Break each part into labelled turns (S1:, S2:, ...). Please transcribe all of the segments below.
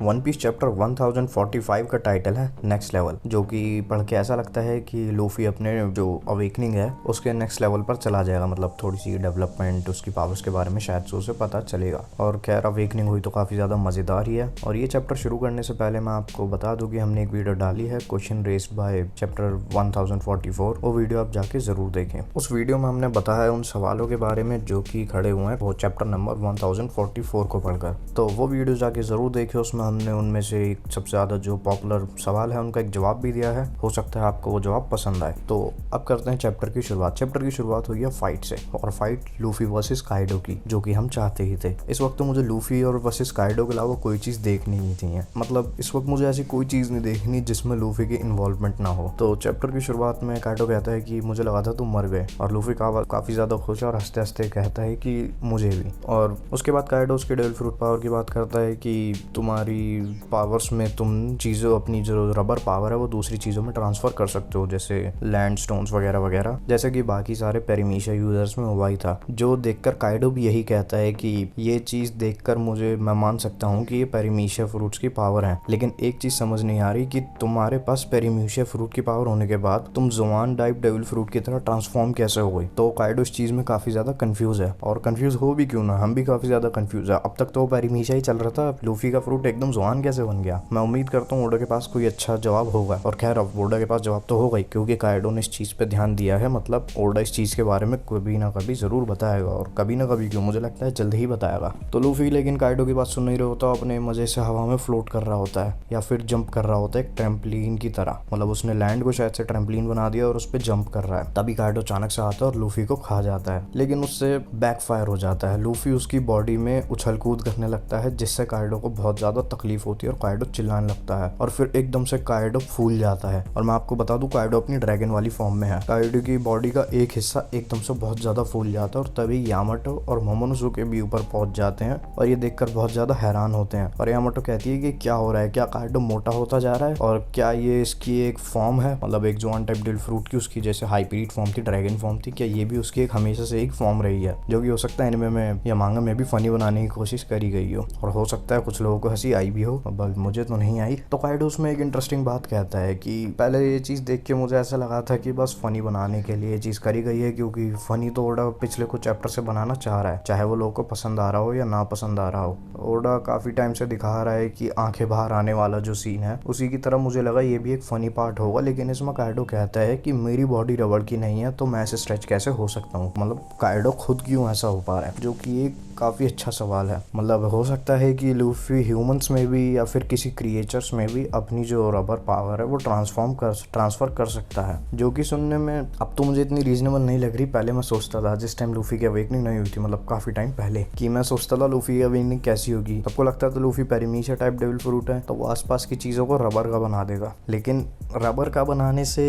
S1: One piece chapter 1045 का title है next level, जो कि पढ़ के ऐसा लगता है कि लूफी अपने जो अवेकनिंग है उसके नेक्स्ट लेवल पर चला जाएगा। मतलब थोड़ी सी डेवलपमेंट उसकी पावर्स के बारे में शायद से उसे पता चलेगा। और खैर अवेकनिंग हुई तो काफ़ी ज़्यादा मज़ेदार ही है। और ये चैप्टर शुरू करने से पहले मैं आपको बता दूं कि हमने एक वीडियो डाली है क्वेश्चन रेस्ड बाय चैप्टर 1044। वो वीडियो आप जाके ज़रूर देखें। उस वीडियो में हमने बताया उन सवालों के बारे में जो कि खड़े हुए हैं वो चैप्टर नंबर 1044 को पढ़कर। तो वो वीडियो जाके ज़रूर देखें। उसमें हमने उनमें से एक सबसे ज़्यादा जो पॉपुलर सवाल है उनका एक जवाब भी दिया है। हो सकता है आपको वो जवाब पसंद आए। तो अब करते हैं चैप्टर की शुरुआत। चैप्टर की शुरुआत हुई है फाइट से, और फाइट लूफी वर्सेस काइडो की, जो कि हम चाहते ही थे। इस वक्त तो मुझे लूफी और वर्सेस काइडो के अलावा कोई चीज़ देखनी ही थी। मतलब इस वक्त मुझे ऐसी कोई चीज़ नहीं देखनी जिसमें लूफी की इन्वॉल्वमेंट ना हो। तो चैप्टर की शुरुआत में काइडो कहता है कि मुझे लगा था तुम मर गए, और लूफी काफ़ी ज़्यादा खुश है और हंसते हंसते कहता है कि मुझे भी। और उसके बाद काइडो उसके डेविल फ्रूट पावर की बात करता है कि तुम्हारी पावर्स में तुम चीज़ों अपनी जो रबर पावर है वो दूसरी चीज़ों में ट्रांसफ़र कर सकते हो, जैसे लैंड स्टोन्स वगैरह वगैरह, जैसे कि बाकी सारे पेरिमीशिया यूजर्स में हुआ ही था। जो देखकर काइडो भी यही कहता है कि ये चीज़ देखकर मैं मान सकता हूँ कि ये पेरिमीशिया फ्रूट्स की पावर है, लेकिन एक चीज़ समझ नहीं आ रही कि तुम्हारे पास पेरिमीशिया फ्रूट की पावर होने के बाद तुम ज़ुआन टाइप डेविल फ्रूट की तरह ट्रांसफॉर्म कैसे हो गई। तो काइडो इस चीज़ में काफ़ी ज़्यादा कंफ्यूज है, और कंफ्यूज हो भी क्यों ना, हम भी काफ़ी ज़्यादा कंफ्यूज है। अब तक तो पेरिमीशिया ही चल रहा था, लूफी का फ्रूट एकदम ज़ुआन कैसे बन गया। मैं उम्मीद करता हूँ ओडा के पास कोई अच्छा जवाब होगा। और खैर अब ओडा के पास जवाब तो होगा ही, क्योंकि काइडो ने इस चीज़ पे ध्यान दिया है। मतलब ओडा इस चीज़ के बारे में कभी ना कभी ज़रूर बताएगा, और कभी ना कभी क्यों, मुझे लगता है जल्द ही बताएगा। तो लूफी लेकिन काइडो की बात सुन नहीं रहा होता, अपने मज़े से हवा में फ्लोट कर रहा होता है या फिर जंप कर रहा होता है एक ट्रैम्पलिन की तरह। मतलब उसने लैंड को शायद से ट्रैम्पलिन बना दिया और उस पर जंप कर रहा है। तभी काइडो अचानक से आता है और लूफी को खा जाता है, लेकिन उससे बैकफायर हो जाता है। लूफी उसकी बॉडी में उछल कूद करने लगता है, जिससे काइडो को बहुत ज़्यादा तकलीफ होती है और काइडो चिल्लाने लगता है। और फिर एकदम से काइडो फूल जाता है। और मैं आपको बता दूं काइडो अपनी ड्रैगन वाली फॉर्म में है। काइडो की बॉडी का एक हिस्सा एकदम से बहुत ज़्यादा फूल जाता है, और तभी यामाटो और मोमोनोसुके भी ऊपर पहुंच जाते हैं और ये देखकर बहुत ज़्यादा हैरान होते हैं। और यामाटो कहती है कि क्या हो रहा है, क्या काइडो मोटा होता जा रहा है, और क्या ये इसकी एक फॉर्म है, मतलब एक ज़ुआन टाइप डेविल फ्रूट की उसकी जैसे हाइब्रिड फॉर्म थी, ड्रैगन फॉर्म थी, क्या ये भी उसकी एक हमेशा से एक फॉर्म रही है, जो कि हो सकता है एनिमे में या मांगा में भी फनी बनाने की कोशिश करी गई हो, और हो सकता है कुछ लोगों को हंसी आई भी हो, बस मुझे तो नहीं आई। तो काइडो उसमें एक इंटरेस्टिंग बात कहता है कि पहले ये चीज़ देख के मुझे ऐसा लगा था कि बस फनी बनाने के लिए ये चीज़ करी गई है, क्योंकि फनी तो ओडा पिछले कुछ चैप्टर से बनाना चाह रहा है, चाहे वो लोगों को पसंद आ रहा हो या ना पसंद आ रहा हो। ओडा काफ़ी टाइम से दिखा रहा है कि आंखें बाहर आने वाला जो सीन है उसी की तरह मुझे लगा ये भी एक फनी पार्ट होगा। लेकिन इसमें काइडो कहता है कि मेरी बॉडी रबड़ की नहीं है, तो मैं ऐसे स्ट्रेच कैसे हो सकता हूँ। मतलब काइडो खुद क्यों ऐसा हो पा रहा है, जो कि एक काफ़ी अच्छा सवाल है। मतलब हो सकता है कि लूफी ह्यूमंस में भी या फिर किसी क्रिएचर्स में भी अपनी जो रबर पावर है वो ट्रांसफ़र कर सकता है, जो कि सुनने में अब तो मुझे इतनी रीजनेबल नहीं लग रही। पहले मैं सोचता था जिस टाइम लूफी की अवेकनिंग नहीं हुई थी, मतलब काफ़ी टाइम पहले, कि मैं सोचता था लूफी की अवेकनिंग कैसी होगी। सबको लगता था लूफी पेरिमीशिया टाइप डेविल फ्रूट है तो वो आसपास की चीज़ों को रबर का बना देगा, लेकिन रबर का बनाने से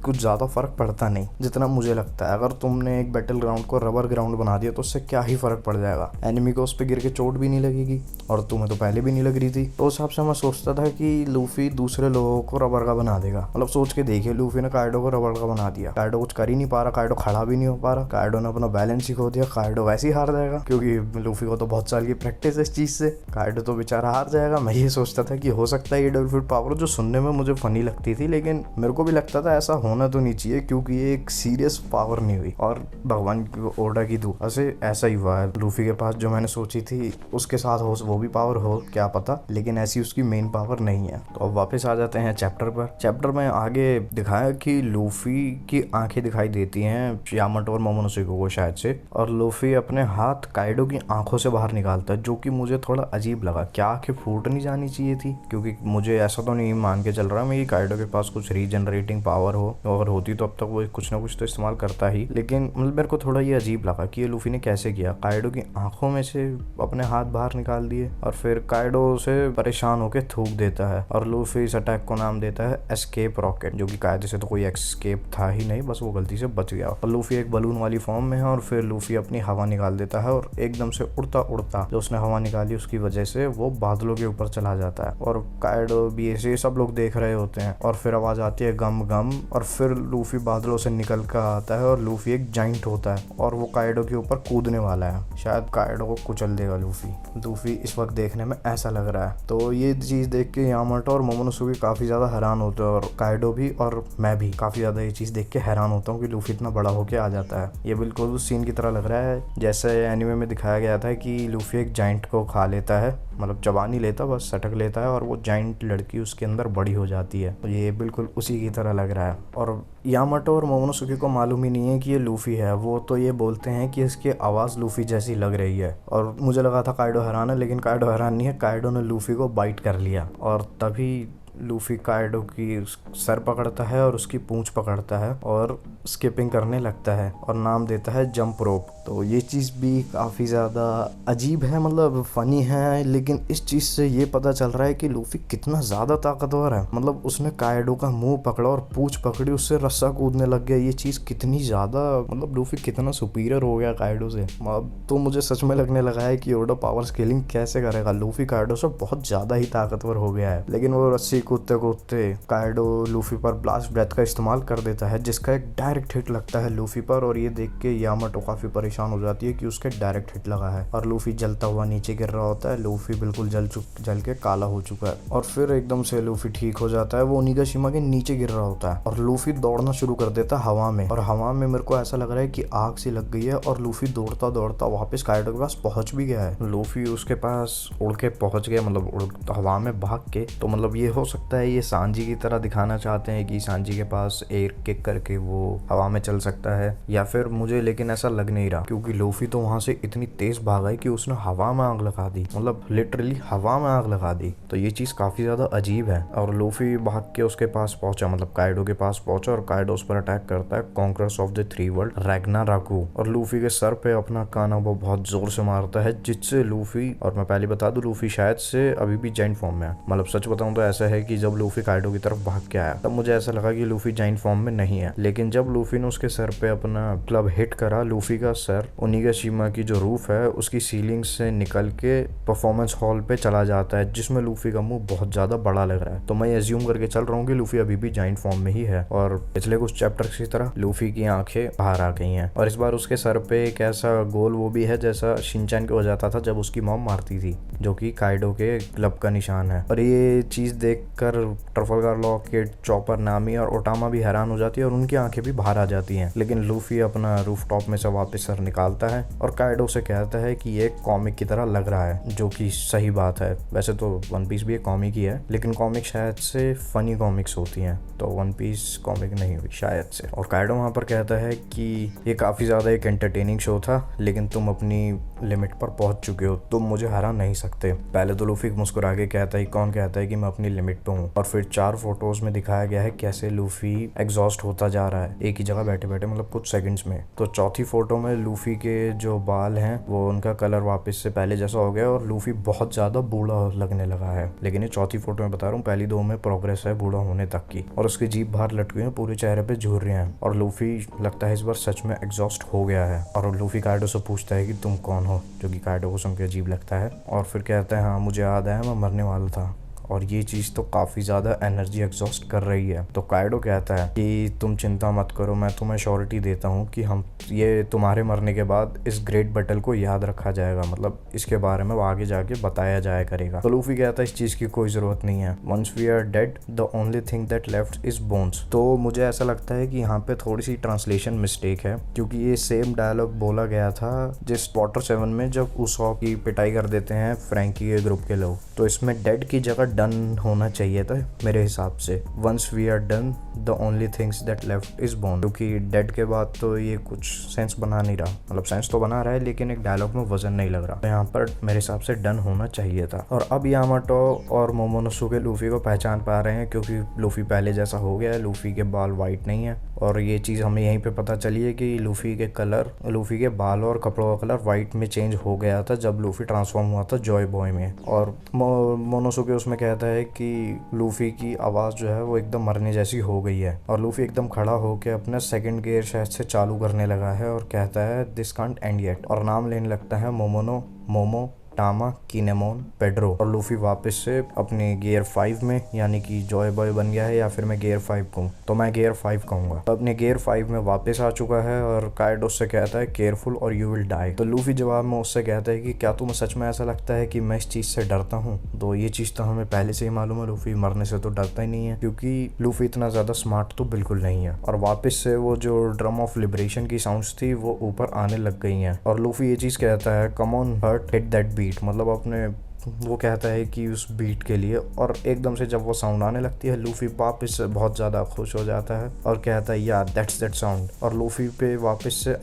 S1: कुछ ज़्यादा फ़र्क पड़ता नहीं जितना मुझे लगता है। अगर तुमने एक बैटल ग्राउंड को रबर ग्राउंड बना दिया तो उससे क्या ही फ़र्क पड़ जाएगा, एनिमी को उस पर गिर के चोट भी नहीं लगेगी, और तुम्हें तो पहले भी नहीं लग रही थी। तो उस हिसाब से मैं सोचता था कि लूफी दूसरे लोगों को रबर का बना देगा। मतलब सोच के देखिए, लूफी ने काइडो को रबर का बना दिया, काइडो कुछ कर ही नहीं पा रहा, काइडो खड़ा भी नहीं हो पा रहा, काइडो ने अपना बैलेंस ही खो दिया, काइडो वैसे ही हार जाएगा, क्योंकि लूफी को तो बहुत साल की प्रैक्टिस है इस चीज़ से, काइडो तो बेचारा हार जाएगा। मैं ये सोचता था कि हो सकता है ये डेविल फ्रूट पावर जो सुनने में मुझे फनी लगती थी, लेकिन मेरे को भी लगता था ऐसा होना तो नहीं चाहिए, क्योंकि ये एक सीरियस पावर नहीं हुई। और भगवान ओडा की दुआ से ऐसा ही हुआ है। लूफी के पास जो मैंने सोची थी उसके साथ हो वो भी पावर हो, क्या पता, लेकिन ऐसी उसकी मेन पावर नहीं है। तो अब वापस आ जाते हैं चैप्टर पर। चैप्टर में आगे दिखाया कि लूफी की आंखें दिखाई देती हैं यामाटो और मोमोनोसुके को शायद से, और लूफी अपने हाथ काइडो की आंखों से बाहर निकालता है, जो कि मुझे थोड़ा अजीब लगा। क्या आंखें फूट नहीं जानी चाहिए थी, क्योंकि मुझे ऐसा तो नहीं मान के चल रहा मैं कि काइडो के पास कुछ रीजनरेटिंग पावर हो, अगर होती तो अब तक वो कुछ ना कुछ तो इस्तेमाल करता ही। लेकिन मतलब मेरे को थोड़ा ये अजीब लगा कि ये लूफी ने कैसे किया, काइडो की आंखों में से अपने हाथ बाहर निकाल दिए, और फिर काइडो से परेशान होकर थूक देता है, और लूफी इस अटैक को नाम देता है एस्केप रॉकेट, जो कि कायदे से तो कोई एस्केप था ही नहीं, बस वो गलती से बच गया। और लूफी एक बलून वाली फॉर्म में है, और फिर लूफी अपनी हवा निकाल देता है, और एकदम से उड़ता उड़ता जो उसने हवा निकाली उसकी वजह से वो बादलों के ऊपर चला जाता है, और काइडो भी ऐसे सब लोग देख रहे होते हैं। और फिर आवाज आती है गम गम, और फिर लूफी बादलों से निकल कर आता है, और लूफी एक जाइंट होता है, और वो काइडो के ऊपर कूदने वाला है, शायद काइडो को कुचल देगा लूफी। इस वक्त देखने में ऐसा लग लग रहा है। तो ये चीज़ देख के यामाटो और मोमोनोसुके काफ़ी ज़्यादा हैरान होते हैं, और काइडो भी और मैं भी काफ़ी ज़्यादा ये चीज़ देख के हैरान होता हूँ कि लूफी इतना बड़ा होके आ जाता है। ये बिल्कुल उस सीन की तरह लग रहा है जैसे एनीमे में दिखाया गया था कि लूफी एक जाइंट को खा लेता है, मतलब चबा नहीं लेता, बस सटक लेता है और वो जाइंट लड़की उसके अंदर बड़ी हो जाती है। तो ये बिल्कुल उसी की तरह लग रहा है। और यामाटो और मोमोनोसुके को मालूम ही नहीं है कि ये लूफी है। वो तो ये बोलते हैं कि इसकी आवाज़ लूफी जैसी लग रही है, और मुझे लगा था काइडो हैरान है, लेकिन काइडो हैरान नहीं है। काइडो ने लूफी को बाइट कर लिया, और तभी लूफी काइडो की सर पकड़ता है और उसकी पूंछ पकड़ता है और स्किपिंग करने लगता है और नाम देता है जंप रोप। तो ये चीज़ भी काफ़ी ज़्यादा अजीब है, मतलब फ़नी है, लेकिन इस चीज़ से ये पता चल रहा है कि लूफी कितना ज़्यादा ताकतवर है। मतलब उसने काइडो का मुंह पकड़ा और पूंछ पकड़ी, उससे रस्सा कूदने लग गया। ये चीज़ कितनी ज़्यादा, मतलब लूफी कितना सुपीरियर हो गया काइडो से। अब तो मुझे सच में लगने लगा है कि ओडो पावर स्केलिंग कैसे करेगा। लूफी काइडो से बहुत ज़्यादा ही ताकतवर हो गया है। लेकिन वो रस्सी कूदते कूदते काइडो लूफी पर ब्लास्ट ब्रेथ का इस्तेमाल कर देता है, जिसका एक डायरेक्ट हिट लगता है लूफी पर। और ये देख के यामाटो काफ़ी परेशान हो जाती है कि उसके डायरेक्ट हिट लगा है, और लूफी जलता हुआ नीचे गिर रहा होता है। लूफी बिल्कुल जल के काला हो चुका है, और फिर एकदम से लूफी ठीक हो जाता है। वो ओनिगाशिमा के नीचे गिर रहा होता है और लूफी दौड़ना शुरू कर देता है हवा में। और हवा में मेरे को ऐसा लग रहा है कि आग सी लग गई है, और लूफी दौड़ता दौड़ता वापस काइडो के पास पहुंच भी गया है। लूफी उसके पास उड़ के पहुंच गया, मतलब उड़ हवा में भाग के। तो मतलब ये हो सकता है ये सांजी की तरह दिखाना चाहते हैं कि सांजी के पास एयर किक करके वो हवा में चल सकता है, या फिर मुझे लेकिन ऐसा लग नहीं रहा, क्योंकि लूफी तो वहां से इतनी तेज भागा है कि उसने हवा में आग लगा दी, मतलब लिटरली हवा में आग लगा दी। तो ये चीज काफी ज्यादा अजीब है। और लूफी भाग के उसके पास पहुंचा, मतलब काइडो के पास पहुंचा, और काइडो उस पर अटैक करता है, conquerors of the three world Ragnaraku. और लूफी के सर पे अपना काना वो बहुत जोर से मारता है, जिससे लूफी, और मैं पहले बता दूं लूफी शायद से अभी भी जाइंट फॉर्म में है। मतलब सच बताऊं तो ऐसा है कि जब लूफी काइडो की तरफ भाग के आया तब मुझे ऐसा लगा कि लूफी जाइंट फॉर्म में नहीं है, लेकिन जब लूफी ने उसके सर पे अपना क्लब हिट करा, लूफी का सर ओनिगाशिमा की जो रूफ है उसकी सीलिंग से निकल के परफॉर्मेंस हॉल पे चला जाता है, जिसमें लूफी का मुंह बहुत ज्यादा बड़ा लग रहा है। तो मैं एज्यूम करके चल रहा हूँ कि लूफी अभी भी जाइंट फॉर्म में ही है, और पिछले कुछ चैप्टर की तरह लूफी की आंखें बाहर आ गई हैं। और इस बार उसके सर पे एक ऐसा गोल वो भी है जैसा शिनचैन को हो जाता था जब उसकी मॉम मारती थी, जो कि काइडो के क्लब का निशान है। और ये चीज देखकर ट्रफलगर लॉकेट, चॉपर, नामी और ओटामा भी हैरान हो जाती है, और उनकी आंखें भी बाहर आ जाती हैं। लेकिन लूफी अपना रूफ टॉप में से वापस सर निकालता है और काइडो से कहता है कि ये कॉमिक की तरह लग रहा है, जो कि सही बात है। वैसे तो वन पीस भी एक कॉमिक ही है, लेकिन कॉमिक शायद से फनी कॉमिक्स होती हैं, तो वन पीस कॉमिक नहीं हुई शायद से। और काइडो वहाँ पर कहता है कि ये काफ़ी ज़्यादा एक एंटरटेनिंग शो था, लेकिन तुम अपनी लिमिट पर पहुंच चुके हो, तुम मुझे हरा नहीं सकते। पहले तो लूफी मुस्कुरा के कहता है, कौन कहता है कि मैं अपनी लिमिट पे हूँ। और फिर 4 फोटोज में दिखाया गया है कैसे लूफी एग्जॉस्ट होता जा रहा है एक ही जगह बैठे बैठे, मतलब कुछ सेकंड्स में। तो चौथी फोटो में लूफी के जो बाल हैं वो उनका कलर वापस से पहले जैसा हो गया, और लूफी बहुत ज्यादा बूढ़ा लगने लगा है। लेकिन ये चौथी फोटो में बता रहा हूँ, पहली 2 में प्रोग्रेस है बूढ़ा होने तक की, और उसकी जीभ बाहर लटकी है, पूरे चेहरे पे झूर रहे हैं, और लूफी लगता है इस बार सच में एग्जॉस्ट हो गया है। और लूफी काइडो से पूछता है कि तुम कौन हो, जो कि काइडो को सुन के अजीब लगता है, और फिर कहता है हाँ मुझे याद है मैं मरने वाला था। और ये चीज़ तो काफ़ी ज़्यादा एनर्जी एग्जॉस्ट कर रही है। तो काइडो कहता है कि तुम चिंता मत करो, मैं तुम्हें श्योरिटी देता हूँ कि हम ये तुम्हारे मरने के बाद इस ग्रेट बैटल को याद रखा जाएगा, मतलब इसके बारे में वो आगे जाके बताया जाया करेगा। तो लूफी कहता है इस चीज़ की कोई ज़रूरत नहीं है, once we are dead the only thing that left is bones. तो मुझे ऐसा लगता है कि यहाँ पे थोड़ी सी ट्रांसलेशन मिस्टेक है, क्योंकि ये सेम डायलॉग बोला गया था जिस क्वार्टर 7 में जब उसॉप की पिटाई कर देते हैं फ्रैंकी के ग्रुप के लोग। तो इसमें डेड की जगह डन होना चाहिए था मेरे हिसाब से, once we are done the only things that left is bone, क्योंकि डेड के बाद तो ये कुछ सेंस बना नहीं रहा, मतलब सेंस तो बना रहा है लेकिन एक डायलॉग में वजन नहीं लग रहा। तो यहाँ पर मेरे हिसाब से डन होना चाहिए था। और अब यामाटो और मोमोनोसुके लूफी को पहचान पा रहे हैं, क्योंकि लूफी पहले जैसा हो गया है, लूफी के बाल वाइट नहीं है। और ये चीज़ हमें यहीं पे पता चली है कि लूफी के बाल और कपड़ों का कलर वाइट में चेंज हो गया था जब लूफी ट्रांसफॉर्म हुआ था जॉय बॉय में। और मोनोसुके उसमें कहता है कि लूफी की आवाज़ जो है वो एकदम मरने जैसी हो गई है, और लूफी एकदम खड़ा होकर अपना सेकंड गियर शायद से चालू करने लगा है और कहता है दिस कांट एंड येट, और नाम लेने लगता है मोमो टामा, किनेमोन, पेड्रो, और लूफी वापस से अपने गियर 5 में यानी कि जॉय बॉय बन गया है, या फिर मैं गियर 5 कहूँ तो मैं गियर 5 कहूँगा। तो अपने गियर 5 में वापस आ चुका है और काइडो उससे कहता है केयरफुल और यू विल डाई। तो लूफी जवाब में उससे कहता है कि क्या तुम्हें सच में ऐसा लगता है कि मैं इस चीज़ से डरता हूँ? तो ये चीज़ तो हमें पहले से ही मालूम है, लूफी मरने से तो डरता ही नहीं है, क्योंकि लूफी इतना ज़्यादा स्मार्ट तो बिल्कुल नहीं है। और वापस से वो जो ड्रम ऑफ लिबरेशन की साउंड्स थी वो ऊपर आने लग गई हैं और लूफी ये चीज़ कहता है come on hurt hit that beat, मतलब अपने वो कहता है कि उस बीट के लिए। और एकदम से जब वो साउंड आने लगती है लूफी वापस से बहुत ज़्यादा खुश हो जाता है और कहता है यार दैट्स दैट साउंड। और लूफी पे वापस से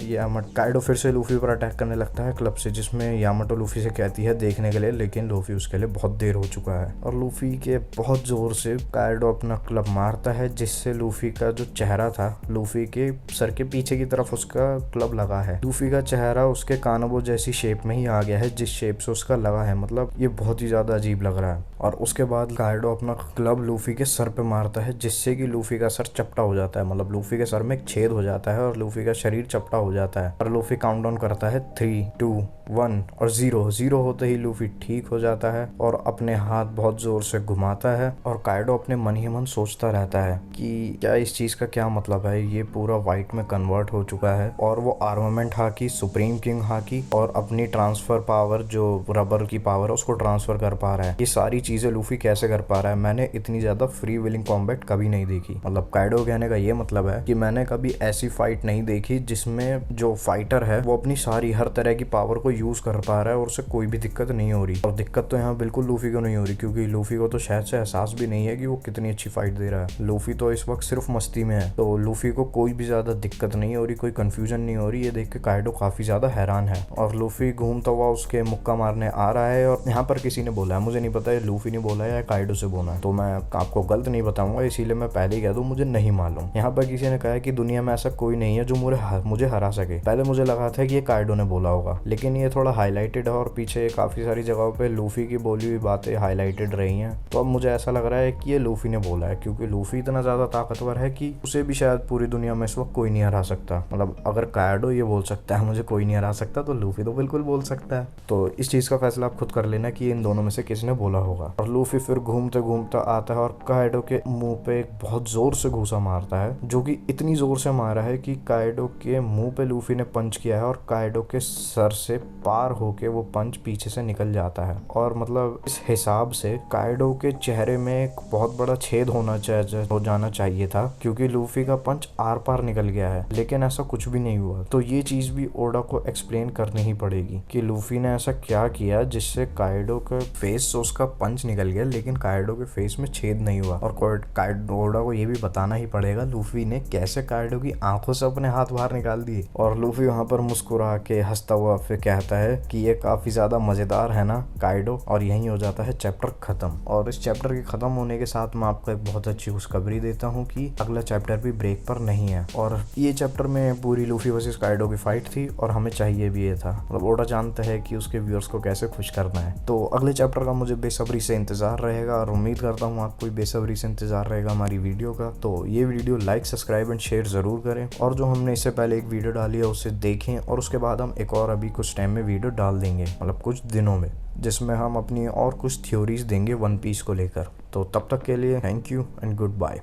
S1: काइडो फिर से लूफी पर अटैक करने लगता है क्लब से, जिसमें यामाटो लूफी से कहती है देखने के लिए, लेकिन लूफी उसके लिए बहुत देर हो चुका है। और लूफी के बहुत ज़ोर से काइडो अपना क्लब मारता है, जिससे लूफी का जो चेहरा था लूफी के सर के पीछे की तरफ उसका क्लब लगा है। लूफी का चेहरा उसके कानोबो जैसी शेप में ही आ गया है जिस शेप से उसका लगा है, मतलब ये बहुत ही ज़्यादा अजीब लग रहा है। और उसके बाद काइडो अपना क्लब लूफी के सर पे मारता है, जिससे कि लूफी का सर चपटा हो जाता है, मतलब लूफी के सर में एक छेद हो जाता है और लूफी का शरीर चपटा हो जाता है। और लूफी काउंटडाउन करता है 3, 2, 1 और 0 होते ही लूफी ठीक हो जाता है और अपने हाथ बहुत जोर से घुमाता है। और काइडो अपने मन ही मन सोचता रहता है कि क्या इस चीज़ का क्या मतलब है, ये पूरा वाइट में कन्वर्ट हो चुका है और वो armament hockey, supreme king hockey और अपनी ट्रांसफर पावर जो रबर की पावर है उसको ट्रांसफर कर पा रहा है। ये सारी चीजें लूफी कैसे कर पा रहा है? मैंने इतनी ज्यादा फ्री विलिंग कॉम्बैट कभी नहीं देखी। मतलब काइडो कहने का ये मतलब है कि मैंने कभी ऐसी फाइट नहीं देखी जिसमें जो फाइटर है वो अपनी सारी हर तरह की पावर को यूज कर पा रहा है और उससे कोई भी दिक्कत नहीं हो रही। और दिक्कत तो यहाँ बिल्कुल लूफी को नहीं हो रही, क्योंकि लूफी को तो शायद से एहसास भी नहीं है कि वो कितनी अच्छी फाइट दे रहा है। लूफी तो इस वक्त सिर्फ मस्ती में है, तो लूफी को कोई भी ज्यादा दिक्कत नहीं हो रही, कोई कंफ्यूजन नहीं हो रही। ये देख के काइडो काफी ज्यादा हैरान है और लूफी घूमता हुआ उसके मुक्का मारने आ रहा है। और यहाँ पर किसी ने बोला है, मुझे नहीं पता है लूफी ने बोला है या काइडो से बोला है, तो मैं आपको गलत नहीं बताऊंगा, इसीलिए मैं पहले ही कह दूं मुझे नहीं मालूम। यहाँ पर किसी ने कहा है कि दुनिया में ऐसा कोई नहीं है जो मुझे हरा सके। पहले मुझे लगा था कि ये काइडो ने बोला होगा, लेकिन ये थोड़ा हाईलाइटेड है और पीछे काफी सारी जगहों पे लूफी की बोली हुई बातें हाईलाइटेड रही हैं, तो अब मुझे ऐसा लग रहा है कि ये लूफी ने बोला है, क्योंकि लूफी इतना ज्यादा ताकतवर है कि उसे भी शायद पूरी दुनिया में इस वक्त कोई नहीं हरा सकता। मतलब अगर काइडो ये बोल सकता है मुझे कोई नहीं हरा सकता, तो लूफी तो बिल्कुल बोल सकता है। तो इस चीज का फैसला आप खुद कर लेना कि इन दोनों में से किसने बोला होगा। और लूफी फिर घूमते घूमता आता है और काइडो के मुंह पे एक बहुत जोर से घूसा मारता है, जो कि इतनी जोर से मारा है कि काइडो के मुंह पे लूफी ने पंच किया है और काइडो के सर से पार होके वो पंच पीछे से निकल जाता है। और मतलब इस हिसाब से काइडो के चेहरे में एक बहुत बड़ा छेद हो जाना चाहिए था, क्योंकि लूफी का पंच आर पार निकल गया है, लेकिन ऐसा कुछ भी नहीं हुआ। तो ये चीज भी ओडा को एक्सप्लेन करनी ही पड़ेगी कि लूफी ने ऐसा क्या किया जिससे काइडो के फेस से उसका पंच निकल गया लेकिन काइडो के फेस में छेद नहीं हुआ। और ओडा को ये भी बताना ही पड़ेगा लूफी ने कैसे काइडो की आंखों से अपने हाथ बाहर निकाल दिए। और लूफी वहां पर मुस्कुरा के हंसता हुआ फिर कहता है कि ये काफी ज्यादा मजेदार है ना काइडो। और यहीं हो जाता है चैप्टर खत्म। और इस चैप्टर के खत्म होने के साथ मैं आपको एक बहुत अच्छी खुशखबरी देता हूँ कि अगला चैप्टर भी ब्रेक पर नहीं है। और ये चैप्टर में पूरी लूफी वर्सेस काइडो की फाइट थी और हमें चाहिए भी ये था। मतलब ओडा जानता है कि उसके व्यूअर्स को कैसे खुश करना है। तो अगले चैप्टर का मुझे बेसब्री से इंतजार रहेगा और उम्मीद करता हूँ आपको भी बेसब्री से इंतजार रहेगा हमारी वीडियो का। तो ये video like, subscribe and share जरूर करें। और जो हमने इससे पहले एक वीडियो डाली है उसे देखें और उसके बाद हम एक और अभी कुछ टाइम में वीडियो डाल देंगे, मतलब कुछ दिनों में, जिसमें हम अपनी और कुछ थ्योरीज देंगे वन पीस को लेकर। तो तब तक के लिए thank you and good bye.